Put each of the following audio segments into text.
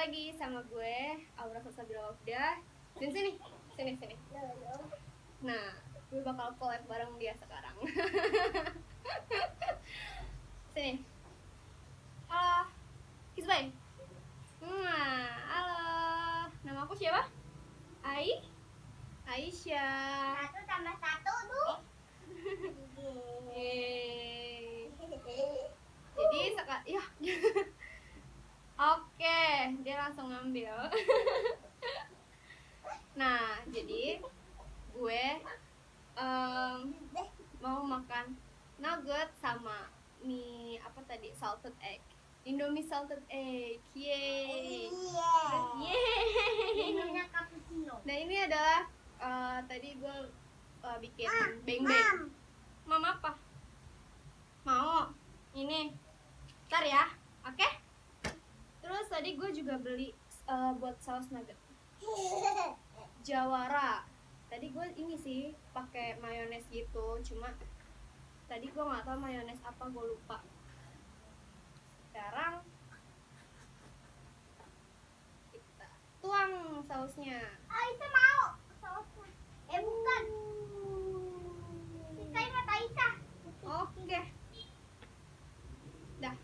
lagi sama gue Aura Salsabila Wafdah. Sini. Nah, gue bakal collab bareng dia sekarang. Sini. Halo, Kisbay. Halo. Nama aku siapa? Aisyah. 1 tambah 1 tuh. Jadi sekarang ya. Oke, dia langsung ngambil. Nah, jadi gue mau makan nugget sama mie apa tadi, salted egg, Indomie salted egg. Yeay. Minumnya cappuccino. Nah, ini adalah tadi gue bikin beng-beng. Mama apa? Mau ini ntar ya, oke? Terus tadi gue juga beli buat saus nugget Jawara. Tadi gue ini sih pakai mayones gitu, cuma tadi gue nggak tahu mayones apa, gue lupa. Sekarang kita tuang sausnya. Aisyah mau sausnya. Bukan. Sisain mata Aisyah. Oke. Dah.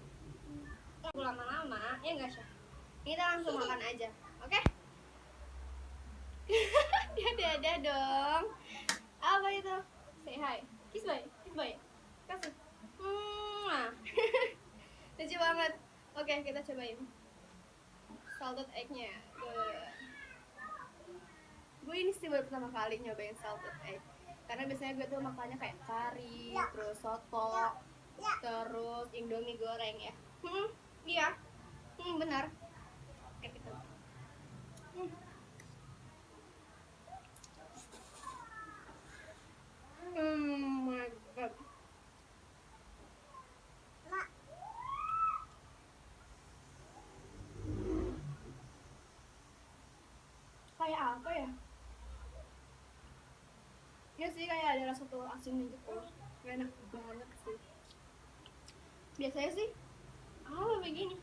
Lama-lama ya enggak sih? Kita langsung makan aja, oke? Dadah dong. Apa itu? Say hi. Kiss bye. Kasih. Lucu banget. Oke, kita cobain salted egg-nya. Gue ini sih baru pertama kali nyobain salted egg, karena biasanya gue tuh makannya kayak kari, terus soto, terus indomie goreng ya. Iya. Benar. Oke, kita. My God. Kayak apa ya? Ya sih, kayak ada rasa telur asinnya gitu. Enak banget sih. Biasanya sih begini.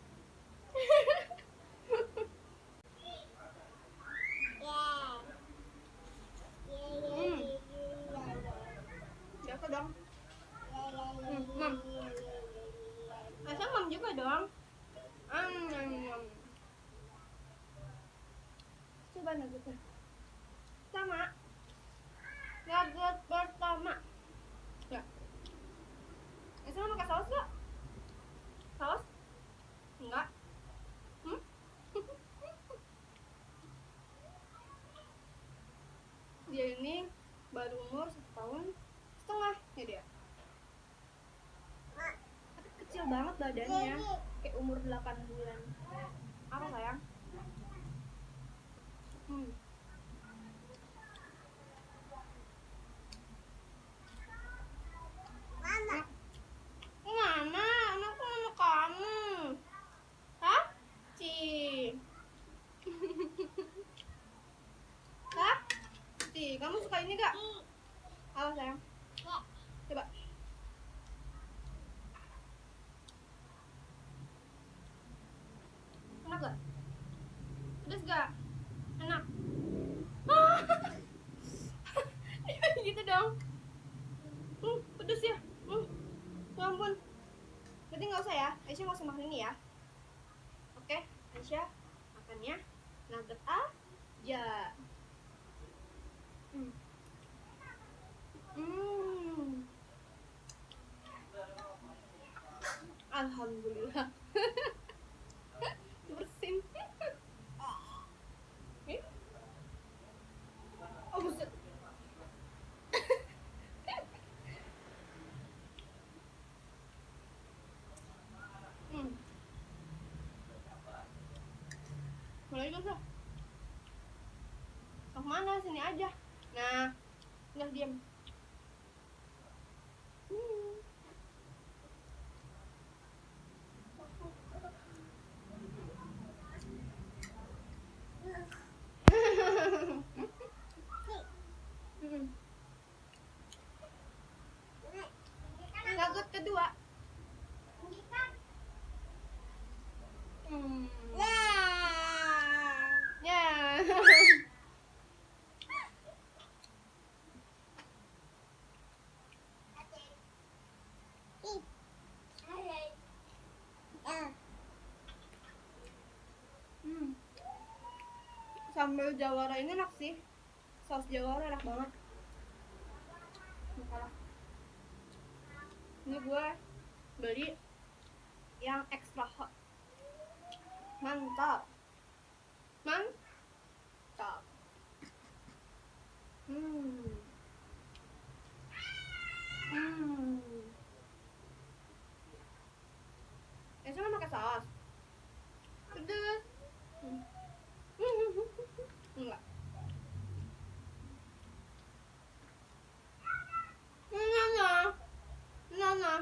Biasa dong. Mam. Masa mam juga dong. Coba nuggetnya. Sama. Nugget pertama. Ya. Itu mau pakai saus gak? Saus? Enggak. Dia ini baru umur 1,5 tahun ya dia. Tapi kecil banget badannya, kayak umur 8 bulan. Apa sayang? Mana? Anakku sama kamu. Hah? Hah? Kamu suka ini gak? Apa sayang? Coba. Enak gak? Pedas gak? Enak? Gitu dong. Pedas ya? Ya ampun. Berarti gak usah ya? Aisyah gak usah makan ini ya? Oke, Aisyah makannya nugget aja. Alhamdulillah. Bersin. Oh, buset. Mulai dulu. Mau mana? Sini aja. Nah, udah diam. Nugget kedua. sambal jawara ini enak sih. Saus jawara enak banget. Salah. Ini gue beli yang extra hot. Mantap. Mantap. Ini sama pakai saus. Pedes. Enggak. Nah.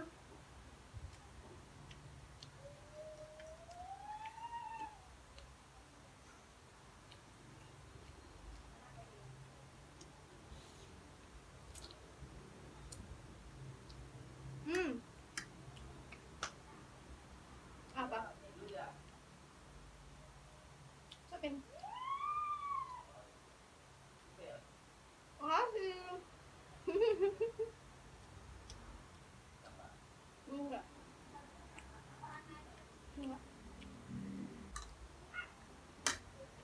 Apa? Siapin. Makasih. Enggak.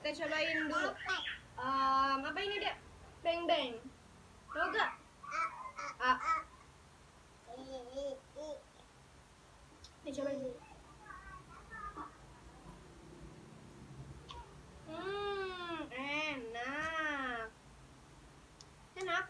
Kita cobain dulu. Apa ini dia? Beng. Tau gak? Kita cobain dulu. Enak.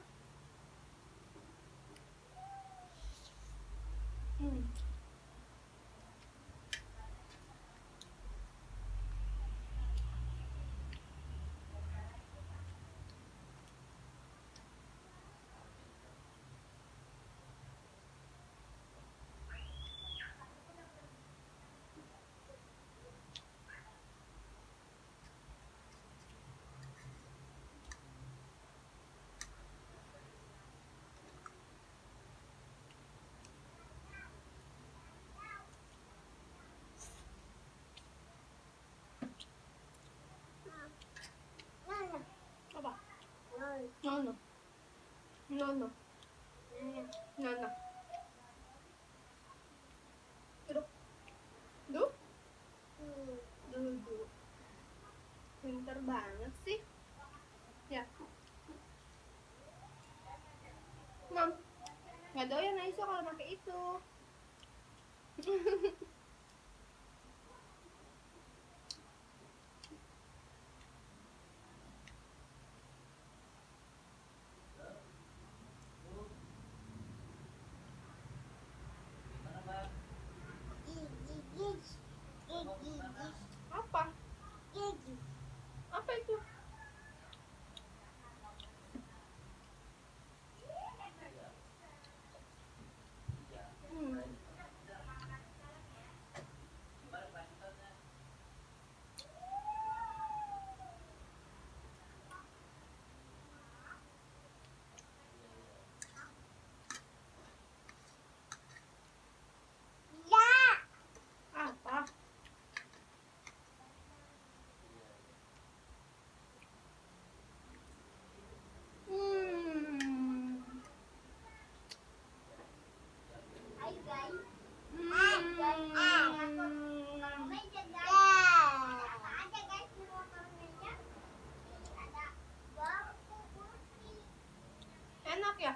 Apa? No. Duduk. Duduk. Pinter banget sih. Ya. Mam, nggak doyan Aisyah kalau pakai itu. Apa? Apa itu? Apa? Enak ya?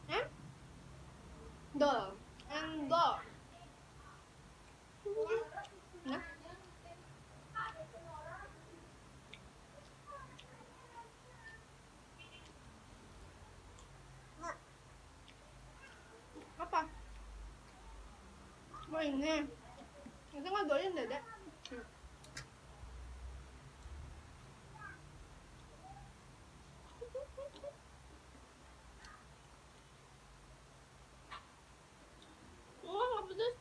Endol. Nah. Apa? Mau ini? Itu nggak doyan dede. Nggak pedes.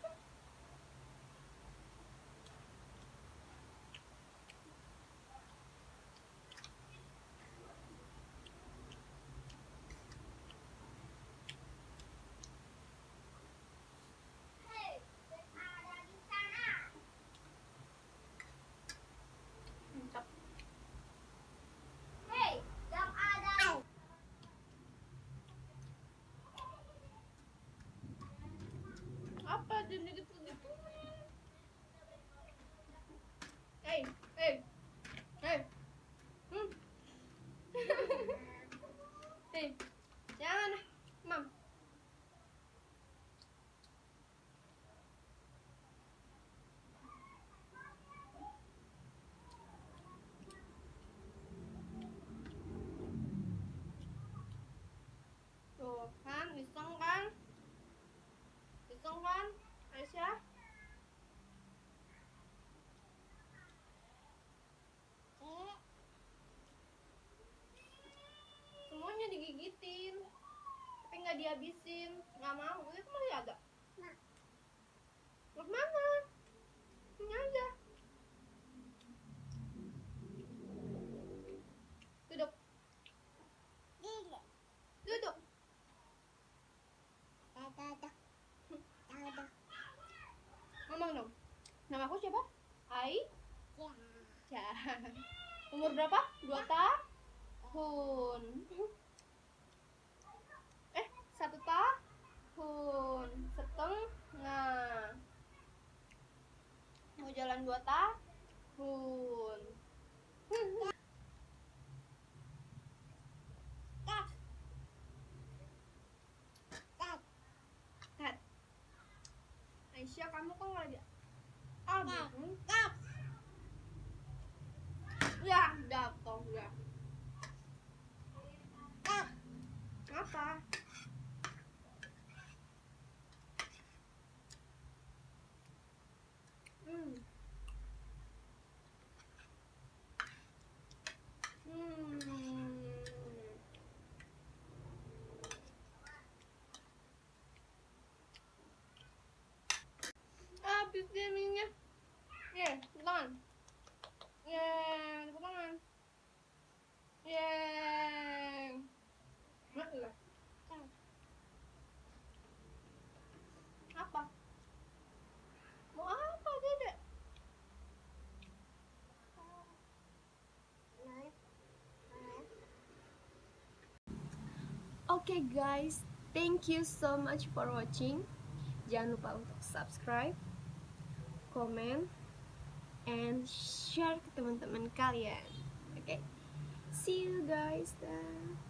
Mantap. Apa jadi gitu? Hey. nggak dihabisin, nggak mau. Itu masih ada. Nah. Mau mana? Ini aja. Duduk, Gini. duduk. Dadah. Ngomong dong. Nama aku siapa? Ai. Ya. Ya. Umur berapa? 2 tahun. 1 tahun setengah. Mau jalan 2 tahun. Kat. Aisyah, kamu kok nggak ada? Ya, jatuh ya. Apa? Hmm. Habis dia minyak. Tepuk tangan. Tepuk tangan. Lah. Apa? Mau apa, Dedek? Okay guys, thank you so much for watching. Jangan lupa untuk subscribe, comment, and share ke teman-teman kalian. Okay, see you guys then.